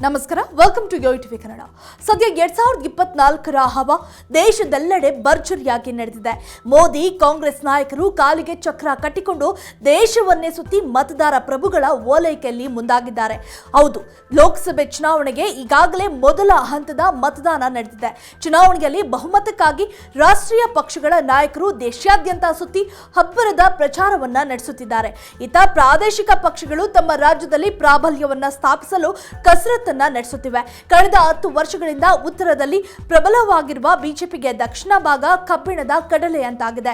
ನಮಸ್ಕಾರ, welcome to YoYo TV Kannada. ಸದ್ಯ 2024ರ ಹವಾ ದೇಶದೆಲ್ಲೆಡೆ ಭರ್ಜರಿಯಾಗಿ ನಡೆದಿದೆ. ಮೋದಿ ಕಾಂಗ್ರೆಸ್ ನಾಯಕರು ಕಾಲಿಗೆ ಚಕ್ರ ಕಟ್ಟಿಕೊಂಡು ದೇಶವನ್ನೇ ಸುತ್ತಿ ಮತದಾರ ಪ್ರಭುಗಳ ಓಲೈಕೆಯಲ್ಲಿ ಮುಂದಾಗಿದ್ದಾರೆ. ಹೌದು, ಲೋಕಸಭೆ ಚುನಾವಣೆಗೆ ಈಗಾಗಲೇ ಮೊದಲ ಹಂತದ ಮತದಾನ ನಡೆದಿದೆ. ಚುನಾವಣೆಯಲ್ಲಿ ಬಹುಮತಕ್ಕಾಗಿ ರಾಷ್ಟ್ರೀಯ ಪಕ್ಷಗಳ ನಾಯಕರು ದೇಶಾದ್ಯಂತ ಸುತ್ತಿ ಅಬ್ಬರದ ಪ್ರಚಾರವನ್ನ ನಡೆಸುತ್ತಿದ್ದಾರೆ. ಇತ್ತ ಪ್ರಾದೇಶಿಕ ಪಕ್ಷಗಳು ತಮ್ಮ ರಾಜ್ಯದಲ್ಲಿ ಪ್ರಾಬಲ್ಯವನ್ನ ಸ್ಥಾಪಿಸಲು ಕಸರತ್ತು ನಡೆಸುತ್ತಿವೆ. ಕಳೆದ 10 ವರ್ಷಗಳಿಂದ ಉತ್ತರದಲ್ಲಿ ಪ್ರಬಲವಾಗಿರುವ ಬಿಜೆಪಿಗೆ ದಕ್ಷಿಣ ಭಾಗ ಕಬ್ಬಿಣದ ಕಡಲೆ ಅಂತಾಗಿದೆ.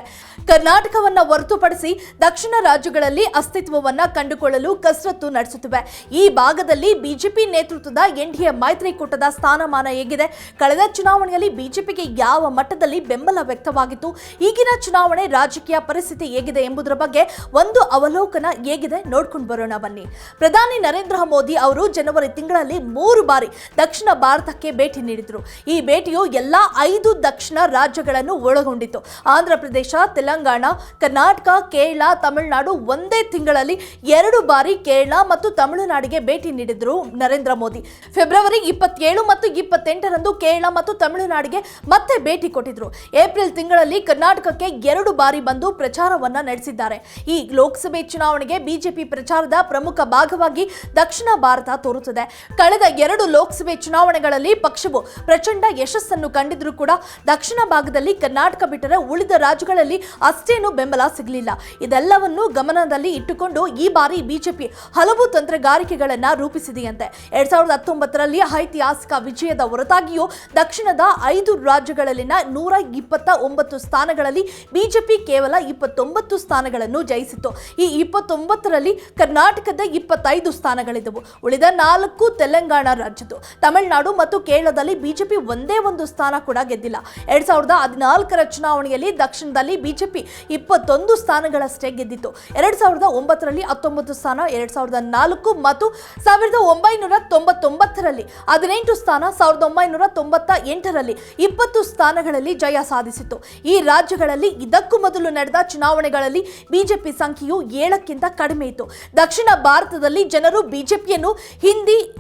ಕರ್ನಾಟಕವನ್ನ ಹೊರತುಪಡಿಸಿ ದಕ್ಷಿಣ ರಾಜ್ಯಗಳಲ್ಲಿ ಅಸ್ತಿತ್ವವನ್ನ ಕಂಡುಕೊಳ್ಳಲು ಕಸರತ್ತು ನಡೆಸುತ್ತಿವೆ. ಈ ಭಾಗದಲ್ಲಿ ಬಿಜೆಪಿ ನೇತೃತ್ವದ ಎನ್ಡಿಎ ಮೈತ್ರಿಕೂಟದ ಸ್ಥಾನಮಾನ ಹೇಗಿದೆ? ಕಳೆದ ಚುನಾವಣೆಯಲ್ಲಿ ಬಿಜೆಪಿಗೆ ಯಾವ ಮಟ್ಟದಲ್ಲಿ ಬೆಂಬಲ ವ್ಯಕ್ತವಾಗಿತ್ತು? ಈಗಿನ ಚುನಾವಣೆ ರಾಜಕೀಯ ಪರಿಸ್ಥಿತಿ ಹೇಗಿದೆ ಎಂಬುದರ ಬಗ್ಗೆ ಒಂದು ಅವಲೋಕನ ಹೇಗಿದೆ ನೋಡ್ಕೊಂಡು ಬರೋಣ ಬನ್ನಿ. ಪ್ರಧಾನಿ ನರೇಂದ್ರ ಮೋದಿ ಅವರು ಜನವರಿ ತಿಂಗಳಲ್ಲಿ 3 ಬಾರಿ ದಕ್ಷಿಣ ಭಾರತಕ್ಕೆ ಭೇಟಿ ನೀಡಿದ್ರು. ಈ ಭೇಟಿಯು ಎಲ್ಲಾ 5 ದಕ್ಷಿಣ ರಾಜ್ಯಗಳನ್ನು ಒಳಗೊಂಡಿತ್ತು. ಆಂಧ್ರ ಪ್ರದೇಶ, ತೆಲಂಗಾಣ, ಕರ್ನಾಟಕ, ಕೇರಳ, ತಮಿಳುನಾಡು. ಒಂದೇ ತಿಂಗಳಲ್ಲಿ 2 ಬಾರಿ ಕೇರಳ ಮತ್ತು ತಮಿಳುನಾಡಿಗೆ ಭೇಟಿ ನೀಡಿದ್ರು ನರೇಂದ್ರ ಮೋದಿ. ಫೆಬ್ರವರಿ 27 ಮತ್ತು 28ರಂದು ಕೇರಳ ಮತ್ತು ತಮಿಳುನಾಡಿಗೆ ಮತ್ತೆ ಭೇಟಿ ಕೊಟ್ಟಿದ್ರು. ಏಪ್ರಿಲ್ ತಿಂಗಳಲ್ಲಿ ಕರ್ನಾಟಕಕ್ಕೆ 2 ಬಾರಿ ಬಂದು ಪ್ರಚಾರವನ್ನ ನಡೆಸಿದ್ದಾರೆ. ಈ ಲೋಕಸಭೆ ಚುನಾವಣೆಗೆ ಬಿಜೆಪಿ ಪ್ರಚಾರದ ಪ್ರಮುಖ ಭಾಗವಾಗಿ ದಕ್ಷಿಣ ಭಾರತ ತೋರುತ್ತದೆ. ಕಳೆದ 2 ಲೋಕಸಭೆ ಚುನಾವಣೆಗಳಲ್ಲಿ ಪಕ್ಷವು ಪ್ರಚಂಡ ಯಶಸ್ಸನ್ನು ಕಂಡಿದ್ರೂ ಕೂಡ ದಕ್ಷಿಣ ಭಾಗದಲ್ಲಿ ಕರ್ನಾಟಕ ಬಿಟ್ಟರೆ ಉಳಿದ ರಾಜ್ಯಗಳಲ್ಲಿ ಅಷ್ಟೇನು ಬೆಂಬಲ ಸಿಗಲಿಲ್ಲ. ಇದೆಲ್ಲವನ್ನು ಗಮನದಲ್ಲಿ ಇಟ್ಟುಕೊಂಡು ಈ ಬಾರಿ ಬಿಜೆಪಿ ಹಲವು ತಂತ್ರಗಾರಿಕೆಗಳನ್ನ ರೂಪಿಸಿದೆಯಂತೆ. 2019ರಲ್ಲಿ ಐತಿಹಾಸಿಕ ವಿಜಯದ ಹೊರತಾಗಿಯೂ ದಕ್ಷಿಣದ 5 ರಾಜ್ಯಗಳಲ್ಲಿನ 129 ಸ್ಥಾನಗಳಲ್ಲಿ ಬಿಜೆಪಿ ಕೇವಲ 29 ಸ್ಥಾನಗಳನ್ನು ಜಯಿಸಿತು. ಈ 29ರಲ್ಲಿ ಕರ್ನಾಟಕದ 25 ಸ್ಥಾನಗಳಿದ್ದವು. ಉಳಿದ 4 ತೆಲಂಗಾಣ ರಾಜ್ಯದ್ದು. ತಮಿಳುನಾಡು ಮತ್ತು ಕೇರಳದಲ್ಲಿ ಬಿಜೆಪಿ ಒಂದೇ ಒಂದು ಸ್ಥಾನ ಕೂಡ ಗೆದ್ದಿಲ್ಲ. 2014ರ ಚುನಾವಣೆಯಲ್ಲಿ ದಕ್ಷಿಣದಲ್ಲಿ ಬಿಜೆಪಿ 21 ಸ್ಥಾನಗಳಷ್ಟೇ ಗೆದ್ದಿತ್ತು. 2009ರಲ್ಲಿ 19 ಸ್ಥಾನ, 2004 ಮತ್ತು 1999ರಲ್ಲಿ 18 ಸ್ಥಾನ, 1998ರಲ್ಲಿ 20 ಸ್ಥಾನಗಳಲ್ಲಿ ಜಯ ಸಾಧಿಸಿತ್ತು. ಈ ರಾಜ್ಯಗಳಲ್ಲಿ ಇದಕ್ಕೂ ಮೊದಲು ನಡೆದ ಚುನಾವಣೆಗಳಲ್ಲಿ ಬಿಜೆಪಿ ಸಂಖ್ಯೆಯು 7ಕ್ಕಿಂತ ಕಡಿಮೆ ಇತ್ತು. ದಕ್ಷಿಣ ಭಾರತದಲ್ಲಿ ಜನರು ಬಿಜೆಪಿಯನ್ನು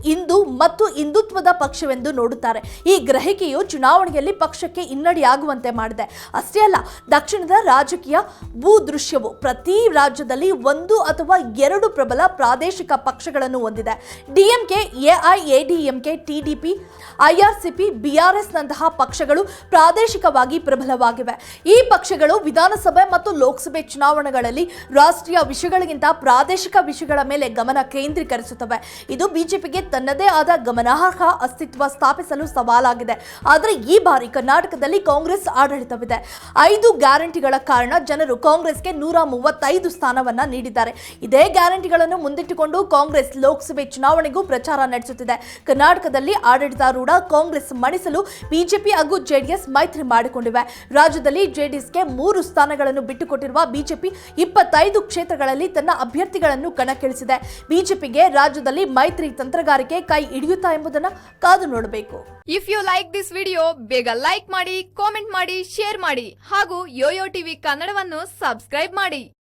ಹಿಂದೂ ಮತ್ತು ಹಿಂದುತ್ವದ ಪಕ್ಷವೆಂದು ನೋಡುತ್ತಾರೆ. ಈ ಗ್ರಹಿಕೆಯು ಚುನಾವಣೆಯಲ್ಲಿ ಪಕ್ಷಕ್ಕೆ ಹಿನ್ನಡೆಯಾಗುವಂತೆ ಮಾಡಿದೆ. ಅಷ್ಟೇ ಅಲ್ಲ, ದಕ್ಷಿಣದ ರಾಜಕೀಯ ಭೂದೃಶ್ಯವು ಪ್ರತಿ ರಾಜ್ಯದಲ್ಲಿ 1 ಅಥವಾ 2 ಪ್ರಬಲ ಪ್ರಾದೇಶಿಕ ಪಕ್ಷಗಳನ್ನು ಹೊಂದಿದೆ. ಡಿಎಂಕೆ, ಎಐಎಡಿಎಂಕೆ, ಟಿಡಿಪಿ, ಐಆರ್ಸಿಪಿ, ಬಿಆರ್ಎಸ್ ನಂತಹ ಪಕ್ಷಗಳು ಪ್ರಾದೇಶಿಕವಾಗಿ ಪ್ರಬಲವಾಗಿವೆ. ಈ ಪಕ್ಷಗಳು ವಿಧಾನಸಭೆ ಮತ್ತು ಲೋಕಸಭೆ ಚುನಾವಣೆಗಳಲ್ಲಿ ರಾಷ್ಟ್ರೀಯ ವಿಷಯಗಳಿಗಿಂತ ಪ್ರಾದೇಶಿಕ ವಿಷಯಗಳ ಮೇಲೆ ಗಮನ ಕೇಂದ್ರೀಕರಿಸುತ್ತವೆ. ಇದು ಬಿಜೆಪಿಗೆ ತನ್ನದೇ ಆದ ಗಮನಾರ್ಹ ಅಸ್ತಿತ್ವ ಸ್ಥಾಪಿಸಲು ಸವಾಲಾಗಿದೆ. ಆದರೆ ಈ ಬಾರಿ ಕರ್ನಾಟಕದಲ್ಲಿ ಕಾಂಗ್ರೆಸ್ ಆಡಳಿತವಿದೆ. 5 ಗ್ಯಾರಂಟಿಗಳ ಕಾರಣ ಜನರು ಕಾಂಗ್ರೆಸ್ಗೆ 135 ಸ್ಥಾನವನ್ನ ನೀಡಿದ್ದಾರೆ. ಇದೇ ಗ್ಯಾರಂಟಿಗಳನ್ನು ಮುಂದಿಟ್ಟುಕೊಂಡು ಕಾಂಗ್ರೆಸ್ ಲೋಕಸಭೆ ಚುನಾವಣೆಗೂ ಪ್ರಚಾರ ನಡೆಸುತ್ತಿದೆ. ಕರ್ನಾಟಕದಲ್ಲಿ ಆಡಳಿತಾರೂಢ ಕಾಂಗ್ರೆಸ್ ಮಣಿಸಲು ಬಿಜೆಪಿ ಹಾಗೂ ಜೆಡಿಎಸ್ ಮೈತ್ರಿ ಮಾಡಿಕೊಂಡಿವೆ. ರಾಜ್ಯದಲ್ಲಿ ಜೆಡಿಎಸ್ಗೆ 3 ಸ್ಥಾನಗಳನ್ನು ಬಿಟ್ಟುಕೊಟ್ಟಿರುವ ಬಿಜೆಪಿ 25 ಕ್ಷೇತ್ರಗಳಲ್ಲಿ ತನ್ನ ಅಭ್ಯರ್ಥಿಗಳನ್ನು ಕಣಕ್ಕಿಳಿಸಿದೆ. ಬಿಜೆಪಿಗೆ ರಾಜ್ಯದಲ್ಲಿ ಮೈತ್ರಿ ತಂತ್ರಗಾರಿಕೆ ಕೈ ಹಿಡಿಯುತ್ತಾ ಎಂಬುದನ್ನು ಕಾದು ನೋಡಬೇಕು. If you like this video, ಬೇಗ ಲೈಕ್ ಮಾಡಿ, ಕಾಮೆಂಟ್ ಮಾಡಿ, ಶೇರ್ ಮಾಡಿ ಹಾಗೂ ಯೋಯೋ ಟಿವಿ ಕನ್ನಡವನ್ನು ಸಬ್ಸ್ಕ್ರೈಬ್ ಮಾಡಿ.